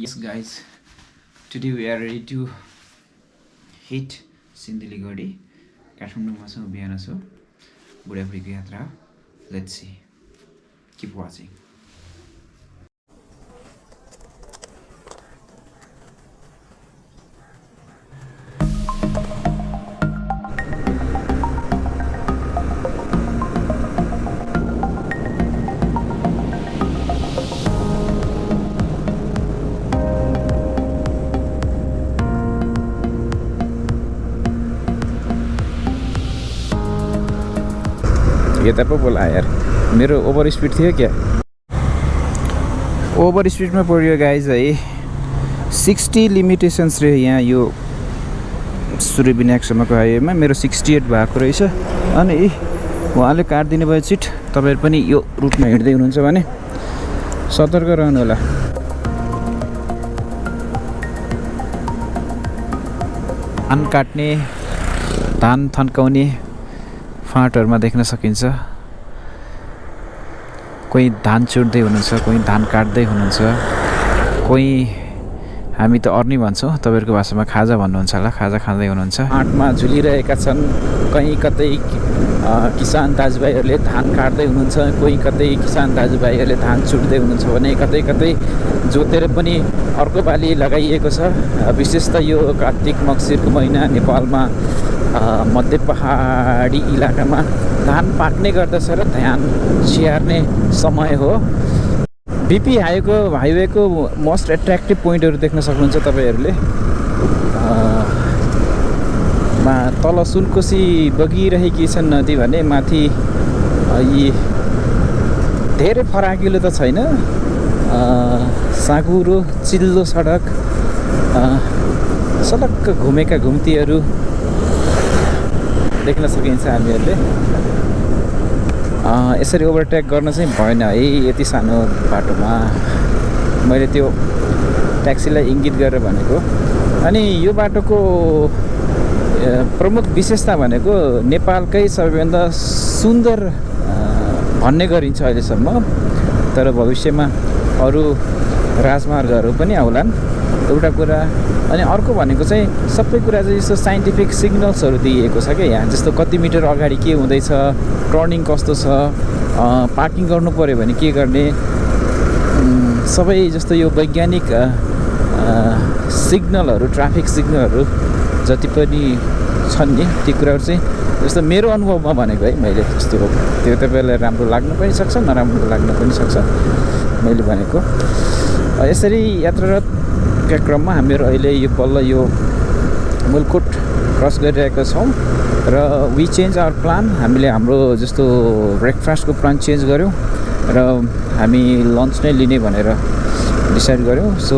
Yes guys, today we are ready to hit Sindhuli Gadhi. Kathmanduma chhau bihaन chhu बुढाबुढीको यात्रा हो. Let's see. Keep watching. यता पो बोला यार, मेरो ओभर स्पिड थियो क्या, ओभर स्पिडमा पऱ्यो गाइज है. 60 लिमिटेसन्स रह्यो यहाँ यो सूर्यविनायकसम्मको हाइवेमा. मेरो 68 भएको रहेछ. अनि उहाँले काटिदिनु भयो सिट. तपाईँहरू पनि यो रुटमा हिँड्दै हुनुहुन्छ भने सतर्क रहनु होला. धान काट्ने, धान थन्काउने फाँटहरुमा देख्न सकिन्छ. कोही धान चुड्दै हुनुहुन्छ, कोही धान काट्दै हुनुहुन्छ, कोही हामी त अर्नी भन्छौँ, तपाईहरुको भाषामा खाजा भन्नुहुन्छ होला, खाजा खाँदै हुनुहुन्छ. फाँटमा झुलिरहेका छन्. कहीँ कतै किसान दाजुभाइहरूले धान काट्दै हुनुहुन्छ, कोही कतै किसान दाजुभाइहरूले धान चुड्दै हुनुहुन्छ भने कतै कतै जोतेर पनि अर्को बाली लगाइएको छ. विशेष त यो कार्तिक मक्सिरको महिना नेपालमा मध्य पहाडी इलाकामा धान पाक्ने गर्दछ र धान स्याहार्ने समय हो. बीपी हाइवेको मोस्ट एट्र्याक्टिभ पोइन्टहरू देख्न सक्नुहुन्छ तपाईहरूले. तल सुनकोशी बगिरहेकी छन् नदी भने माथि यी धेरै फराकिलो त छैन, साँघुरो चिल्लो सडक, सडक घुमेका घुम्तीहरू देख्न सकिन्छ हामीहरूले. यसरी ओभरटेक गर्न चाहिँ भएन है यति सानो बाटोमा. मैले त्यो ट्याक्सीलाई इङ्गित गरेर भनेको. अनि यो बाटोको प्रमुख विशेषता भनेको नेपालकै सबैभन्दा सुन्दर भन्ने गरिन्छ अहिलेसम्म. तर भविष्यमा अरू राजमार्गहरू पनि आउलान्, एउटा कुरा. अनि अर्को भनेको चाहिँ सबै कुरा चाहिँ यस्तो साइन्टिफिक सिग्नल्सहरू दिइएको छ क्या यहाँ. जस्तो कति मिटर अगाडि के हुँदैछ, टर्निङ कस्तो छ, पार्किङ गर्नु पऱ्यो भने के गर्ने, सबै जस्तो यो वैज्ञानिक सिग्नलहरू, ट्राफिक सिग्नलहरू जति पनि छन् नि ती कुराहरू चाहिँ जस्तो मेरो अनुभवमा भनेको है मैले. जस्तो त्यो तपाईँलाई राम्रो लाग्न पनि सक्छ, नराम्रो लाग्न पनि सक्छ मैले भनेको. यसरी यात्रारतका क्रममा हामीहरू अहिले यो बल्ल यो मुलकोट क्रस गरिरहेका छौँ र वी चेन्ज आवर प्लान. हामीले हाम्रो जस्तो ब्रेकफास्टको प्लान चेन्ज गऱ्यौँ र हामी लन्च नै लिने भनेर डिसाइड गऱ्यौँ. So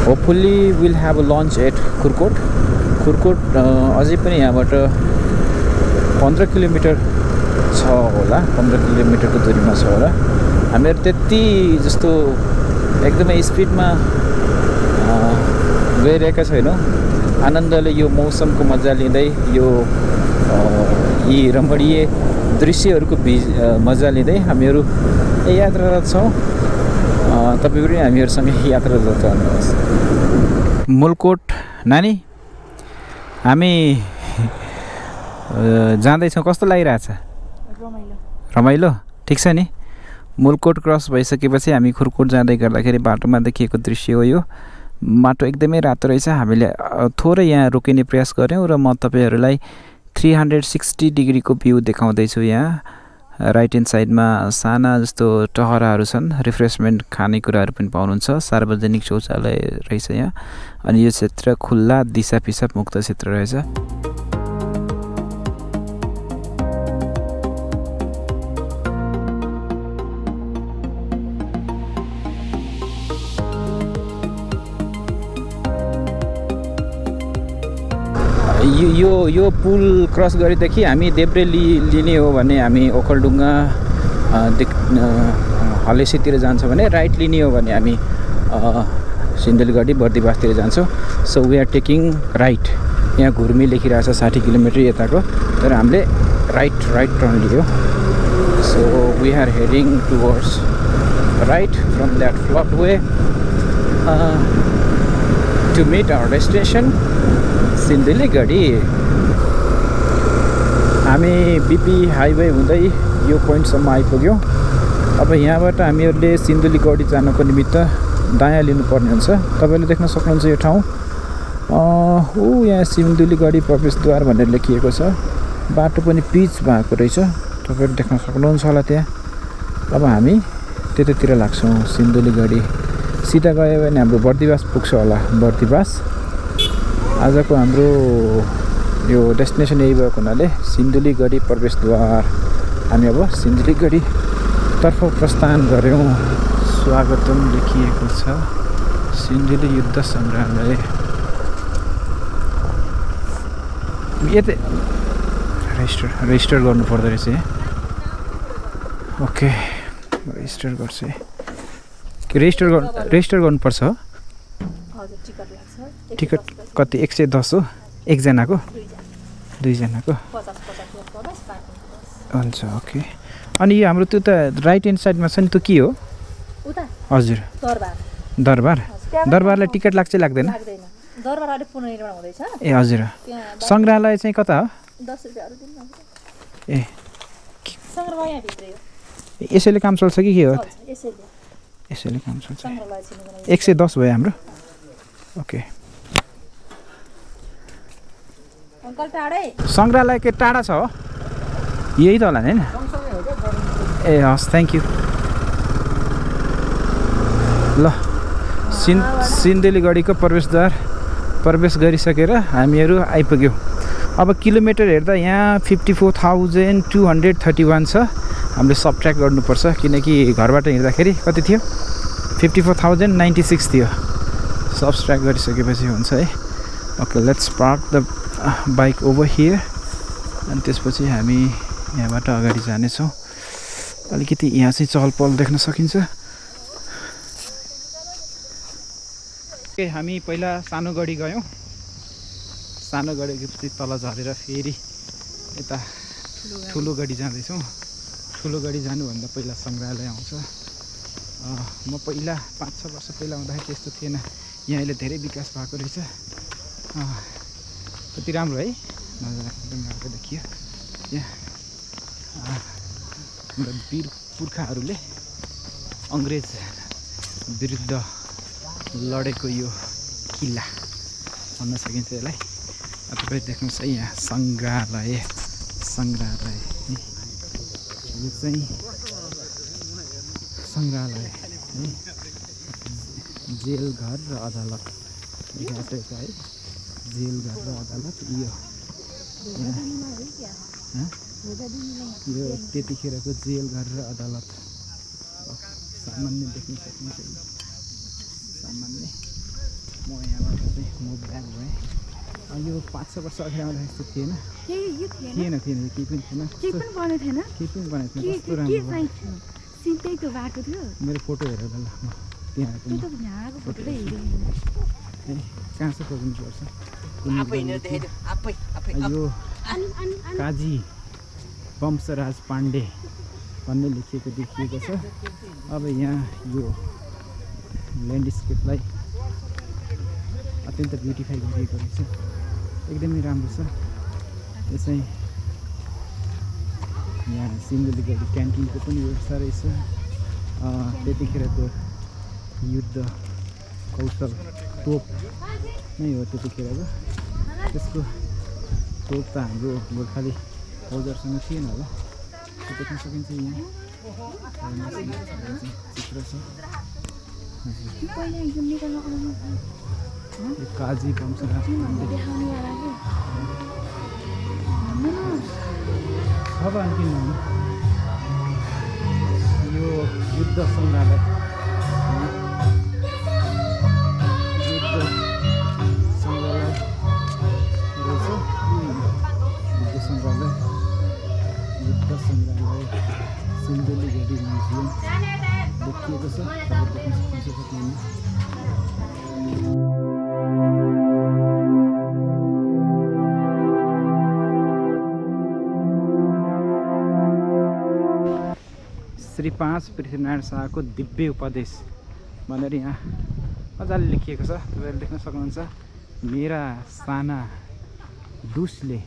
hopefully will have a lunch at Khurkot. अझै पनि यहाँबाट 15 किलोमिटर छ होला, 15 किलोमिटरको दूरीमा छ होला. हामीहरू त्यति जस्तो एकदमै स्पिडमा गइरहेका छैनौँ. आनन्दले यो मौसमको मजा लिँदै, यो यी रमणीय दृश्यहरूको मजा लिँदै हामीहरू यात्रारत छौँ. तपाईँ पनि हामीहरूसँग यात्रारत रहनुहोस्. मुलकोट नानी हामी जाँदैछौँ. कस्तो लागिरहेछ? रमाइलो ठिक छ नि. मुलकोट क्रस भइसकेपछि हामी खुर्कोट जाँदै गर्दाखेरि बाटोमा देखिएको दृश्य हो यो. बाटो एकदमै रातो रहेछ. हामीले थोरै यहाँ रोकिने प्रयास गऱ्यौँ र म तपाईँहरूलाई 360 डिग्रीको भ्यू देखाउँदैछु. यहाँ राइट ह्यान्ड साइडमा साना जस्तो टहराहरू छन्, रिफ्रेसमेन्ट खानेकुराहरू पनि पाउनुहुन्छ. सार्वजनिक शौचालय रहेछ यहाँ. अनि यो क्षेत्र खुल्ला दिसा पिसाब मुक्त क्षेत्र रहेछ. यो पुल क्रस गरेदेखि हामी देब्रे लिने हो भने हामी ओखलढुङ्गा हलेसीतिर जान्छ भने, राइट लिने हो भने हामी सिन्धुली गढी बर्दिवासतिर जान्छौँ. So we are taking right. यहाँ घुर्मी लेखिरहेछ 60 किलोमिटर यताको, तर हामीले राइट टर्न लियो. So we are heading towards right from that flood way. to meet our destination Sinduli Gadhi. हामी बिपी हाइवे हुँदै यो पोइन्टसम्म आइपुग्यौँ। अब यहाँबाट हामीहरूले सिन्धुली गढी जानको निमित्त दायाँ लिनुपर्ने हुन्छ। तपाईँले देख्न सक्नुहुन्छ यो ठाउँ यहाँ सिन्धुली गढी प्रवेशद्वार भनेर लेखिएको छ। बाटो पनि पिच भएको रहेछ, तपाईँहरू देख्न सक्नुहुन्छ होला त्यहाँ। अब हामी त्यतातिर लाग्छौँ सिन्धुली गढी। सिधा गयो भने हाम्रो बर्दिवास पुग्छ होला। बर्दिवास आजको हाम्रो यो डेस्टिनेसन यही भएको हुनाले सिन्धुली गढी प्रवेशद्वार। हामी अब सिन्धुली गढी तर्फ प्रस्थान गऱ्यौँ। स्वागतम लेखिएको छ सिन्धुली युद्ध सङ्ग्रहालय। रेजिस्टर गर्नु पर्दो रहेछ। ओके रेजिस्टर गर्छु। रेजिस्टर गर्नुपर्छ हो। टिकट कति 110 हो एकजनाको? दुईजनाको हुन्छ। ओके अनि यो हाम्रो त्यो त राइट ह्यान्ड साइडमा छ नि, त्यो के हो? हजुर दरबारलाई टिकट लाग्छ लाग्दैन? ए हजुर। सङ्ग्रहालय चाहिँ कता हो? ए यसैले काम चल्छ कि के हो? यसैले काम चल्छ। 110 भयो हाम्रो। ओके सङ्ग्रहालय के टाढा छ हो? यही त होला नि होइन? ए हस् थ्याङ्क यू। ल सिन्धुली गढीको प्रवेश गरिसकेर हामीहरू आइपुग्यौँ। अब किलोमिटर हेर्दा यहाँ 54,231 छ। हामीले सबट्र्याक्ट गर्नुपर्छ किनकि घरबाट हिँड्दाखेरि कति थियो? 54,096 थियो। सबट्र्याक्ट गरिसकेपछि हुन्छ है। Okay let's park the bike over here. अनि त्यसपछि हामी यहाँबाट अगाडि जानेछौँ। अलिकति यहाँ चाहिँ चहल पहल देख्न सकिन्छ। ओके हामी पहिला सानो गढी गयौँ। सानो गढीपछि तल झरेर फेरि यता ठुलो गढी जाँदैछौँ। ठुलो गढी जानुभन्दा पहिला सङ्ग्रहालय आउँछ। म पहिला 5-6 वर्ष पहिला आउँदाखेरि त्यस्तो थिएन। यहाँ अहिले धेरै विकास भएको रहेछ। कति राम्रो है, नजारा एकदम राम्रो देखियो। यहाँ हाम्रो वीर पुर्खाहरूले अङ्ग्रेज विरुद्ध लडेको यो किल्ला भन्न सकिन्छ यसलाई। तपाईँ देख्नुहोस् है यहाँ सङ्ग्रहालय यो चाहिँ सङ्ग्रहालय है। जेल घर र अदालत देखाएको छ है। जेल घर र अदालत यो त्यतिखेरको जेल घर र अदालत सामान्य देख्न सकिन्छ। सामान्य म यहाँबाट चाहिँ मुभ ब्याक भएँ। यो 5-6 वर्ष अगाडि आउँदा यस्तो थिएन। केही पनि थिएन। कस्तो राम्रो बाटो थियो। मेरो फोटो हेरेर ल म त्यहाँको कहाँ चाहिँ खोज्नुपर्छ? यो काजी वंशराज पाण्डे भन्ने लेखिएको देखिएको छ। अब यहाँ यो ल्यान्डस्केपलाई अत्यन्त ब्युटिफाई गरिएको रहेछ। एकदमै राम्रो छ। यो चाहिँ यहाँ सिन्धुली गढी क्यान्टिनको पनि व्यवस्था रहेछ। त्यतिखेरको युद्ध कौशल तोप नै हो त्यतिखेरको। त्यसको तोप त हाम्रो गोर्खाली फौजहरूसँग थिएन होला। त्यो देख्न सकिन्छ। यहाँ चित्र छ। काजी वंशराज अब अन्तिम यो युद्ध सङ्ग्रहालय सिन्धुली गढी म्युजियम देखिएको छ। श्री 5 पृथ्वीनारायण शाहको दिव्य उपदेश भनेर यहाँ मजाले लेखिएको छ, तपाईँहरूले देख्न सक्नुहुन्छ। मेरा साना डुसले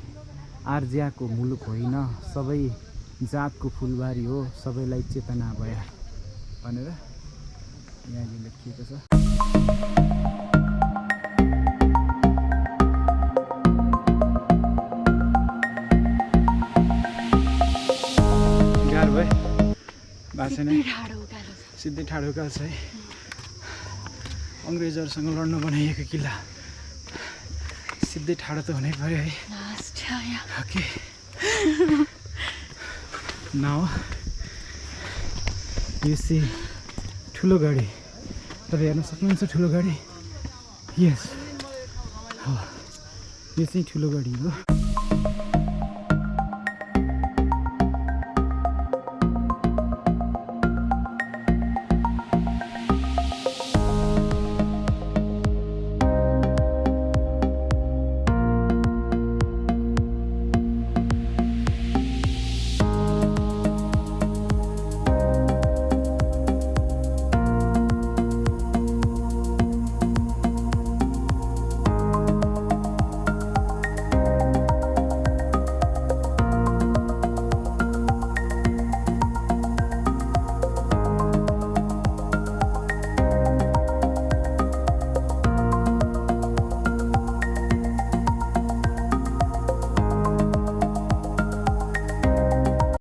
आर्ज्याको मुलुक होइन, सबै जातको फुलबारी हो, सबैलाई चेतना भया भनेर यहाँ यो लेखिएको छ। गाह्रो भयो भएको छैन, सिधै ठाडो उकालो छ है। अङ्ग्रेजहरूसँग लड्न बनाइएको किल्ला सिधै ठाडो त हुनै पर्यो है। ओके नाउ यु सी ठुलो गाडी, तपाईँ हेर्न सक्नुहुन्छ ठुलो गाडी। यस यो चाहिँ ठुलो गाडी हो।